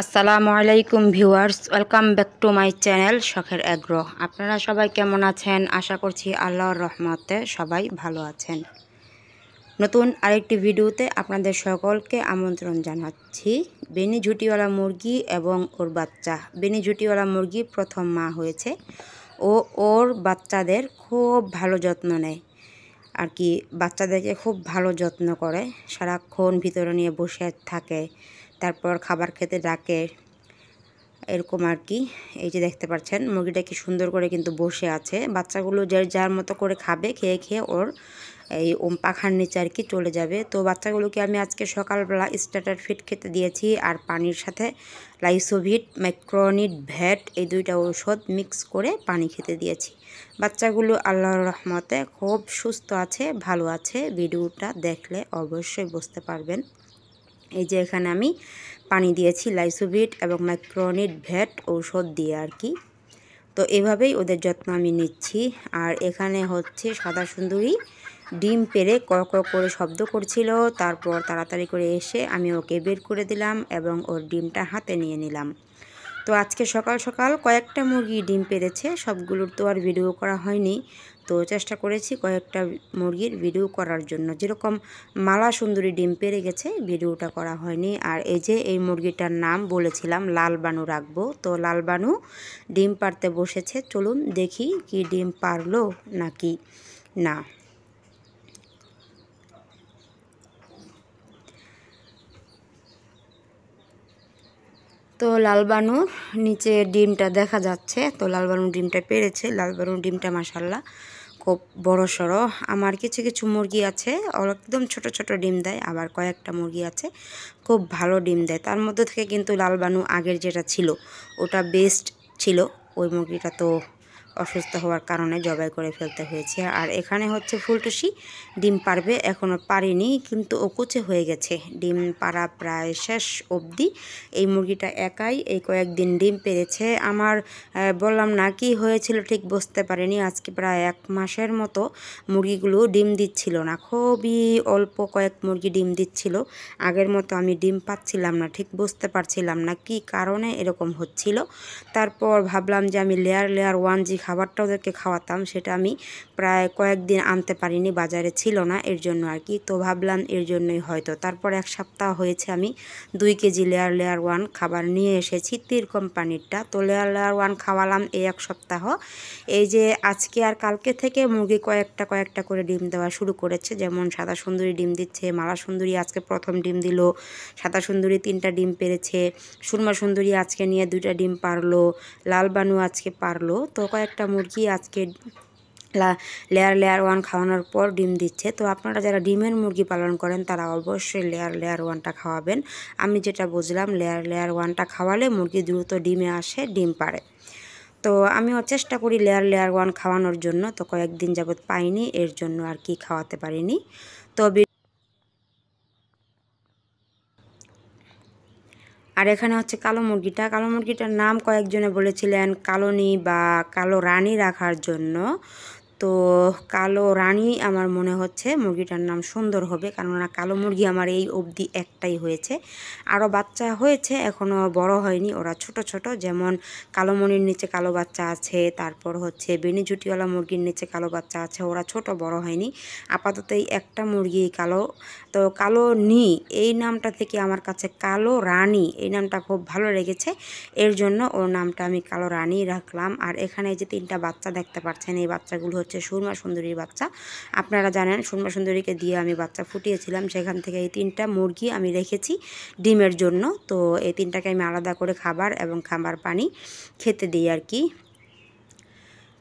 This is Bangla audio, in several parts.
আসসালামু আলাইকুম viewers, welcome back to my channel শখের এগ্রো। আপনারা সবাই কেমন আছেন? আশা করছি আল্লাহর রহমতে সবাই ভালো আছেন। নতুন আরেকটি ভিডিওতে আপনাদের সকলকে আমন্ত্রণ জানাচ্ছি। বেনি ঝুটিওয়ালা মুরগি এবং ওর বাচ্চা। বেনি ঝুটিওয়ালা মুরগি প্রথম মা হয়েছে। ওর বাচ্চাদের খুব ভালো যত্ন নেয় আর কি, বাচ্চাদেরকে খুব ভালো যত্ন করে, সারাক্ষণ ভিতরে নিয়ে বসে থাকে, তারপর খাবার খেতে ডাকে, এরকম আর কি। এই যে দেখতে পাচ্ছেন মুরগিটা কি সুন্দর করে কিন্তু বসে আছে। বাচ্চাগুলো যার মতো করে খাবে, খেয়ে খেয়ে ওর এই পাখার নিচে আর কি চলে যাবে। তো বাচ্চাগুলোকে আমি আজকে সকালবেলা স্টার্টার ফিড খেতে দিয়েছি, আর পানির সাথে লাইসোভিট, ম্যাক্রোনিট ভ্যাট এই দুইটা ঔষধ মিক্স করে পানি খেতে দিয়েছি। বাচ্চাগুলো আল্লাহর রহমতে খুব সুস্থ আছে, ভালো আছে। ভিডিওটা দেখলে অবশ্যই বুঝতে পারবেন। এই যে এখানে আমি পানি দিয়েছি লাইসোভিট এবং ম্যাক্রোনিট ভ্যাট ঔষধ দিয়ে আর কি। তো এভাবেই ওদের যত্ন আমি নিচ্ছি। আর এখানে হচ্ছে সাদা সুন্দরী ডিম পেড়ে কক কক করে শব্দ করছিল। তারপর তাড়াতাড়ি করে এসে আমি ওকে বের করে দিলাম এবং ওর ডিমটা হাতে নিয়ে নিলাম। তো আজকে সকাল সকাল কয়েকটা মুরগি ডিম পেড়েছে, সবগুলোর তো আর ভিডিও করা হয়নি। তো চেষ্টা করেছি কয়েকটা মুরগির ভিডিও করার জন্য। যেরকম মালা সুন্দরী ডিম পেড়ে গেছে, ভিডিওটা করা হয়নি। আর এই যে এই মুরগিটার নাম বলেছিলাম লাল বানু রাখবো, তো লাল বানু ডিম পাড়তে বসেছে। চলুন দেখি কি ডিম পারলো নাকি না। তো লালবানুর নিচে ডিমটা দেখা যাচ্ছে। তো লালবানুর ডিমটা পেড়েছে। লালবানুর ডিমটা মাশাল্লাহ খুব বড় সড়ো। আমার কিছু কিছু মুরগি আছে একদম ছোট ছোট ডিম দেয়, আবার কয়েকটা মুরগি আছে খুব ভালো ডিম দেয়। তার মধ্যে থেকে কিন্তু লালবানু আগের যেটা ছিল ওটা বেস্ট ছিল। ওই মুরগিটা তো অসুস্থ হওয়ার কারণে জবাই করে ফেলতে হয়েছে। আর এখানে হচ্ছে ফুলটুসি ডিম পারবে, এখনও পারেনি, কিন্তু ও কুচে হয়ে গেছে। ডিম পাড়া প্রায় শেষ অবধি। এই মুরগিটা একাই এই কয়েকদিন ডিম পেড়েছে। আমার বললাম না কি হয়েছিল ঠিক বুঝতে পারিনি। আজকে প্রায় 1 মাসের মতো মুরগিগুলো ডিম দিচ্ছিল না, খুবই অল্প কয়েক মুরগি ডিম দিচ্ছিল। আগের মতো আমি ডিম পাচ্ছিলাম না, ঠিক বুঝতে পারছিলাম না কি কারণে এরকম হচ্ছিল। তারপর ভাবলাম যে আমি লেয়ার 1 জি খাবারটা ওদেরকে খাওয়াতাম, সেটা আমি প্রায় কয়েকদিন আনতে পারিনি, বাজারে ছিল না, এর জন্য আর কি। তো ভাবলাম এর জন্যই হয়তো। তারপর 1 সপ্তাহ হয়েছে আমি 2 কেজি লেয়ার 1 খাবার নিয়ে এসেছি, তীর কোম্পানিরটা। তো লেয়ার 1 খাওয়ালাম এই 1 সপ্তাহ। এই যে আজকে আর কালকে থেকে মুরগি কয়েকটা করে ডিম দেওয়া শুরু করেছে। যেমন সাদা সুন্দরী ডিম দিচ্ছে, মালা সুন্দরী আজকে প্রথম ডিম দিল, সাদা সুন্দরী 3টা ডিম পেড়েছে, সুরমা সুন্দরী আজকে নিয়ে 2টা ডিম পারলো, লালবানু আজকে পারলো। তো কয়েকটা মুরগি আজকে লেয়ার 1 খাওয়ানোর পর ডিম দিচ্ছে। তো আপনারা যারা ডিমের মুরগি পালন করেন তারা অবশ্যই লেয়ার 1টা খাওয়াবেন। আমি যেটা বুঝলাম লেয়ার 1টা খাওয়ালে মুরগি দ্রুত ডিমে আসে, ডিম পাড়ে। তো আমিও চেষ্টা করি লেয়ার 1 খাওয়ানোর জন্য। তো কয়েকদিন যাবৎ পাইনি, এর জন্য আর কি খাওয়াতে পারিনি। তো আর এখানে হচ্ছে কালো মুরগিটা। কালো মুরগিটার নাম কয়েকজনে বলেছিলেন কালোনি বা কালো রানী রাখার জন্য। তো কালো রানী আমার মনে হচ্ছে মুরগিটার নাম সুন্দর হবে, কেননা কালো মুরগি আমার এই অবধি একটাই হয়েছে। আরও বাচ্চা হয়েছে, এখনও বড় হয়নি, ওরা ছোট ছোট। যেমন কালোমণির নিচে কালো বাচ্চা আছে, তারপর হচ্ছে বেনি ঝুটিওয়ালা মুরগির নিচে কালো বাচ্চা আছে, ওরা ছোট, বড় হয়নি। আপাতত এই একটা মুরগি কালো। তো কালো নি এই নামটা থেকে আমার কাছে কালো রানী এই নামটা খুব ভালো লেগেছে, এর জন্য ওর নামটা আমি কালো রানী রাখলাম। আর এখানে যে 3টা বাচ্চা দেখতে পাচ্ছেন, এই বাচ্চাগুলো হচ্ছে সুরমা সুন্দরীর বাচ্চা। আপনারা জানেন সুরমা সুন্দরীকে দিয়ে আমি বাচ্চা ফুটিয়েছিলাম, সেখান থেকে এই 3টা মুরগি আমি রেখেছি ডিমের জন্য। তো এই 3টাকে আমি আলাদা করে খাবার এবং খাবার পানি খেতে দিই আর কি।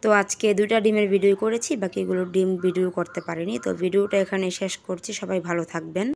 তো আজকে 2টা ডিমের ভিডিও করেছি, বাকিগুলো ডিম ভিডিও করতে পারিনি। তো ভিডিওটা এখানে শেষ করছি, সবাই ভালো থাকবেন।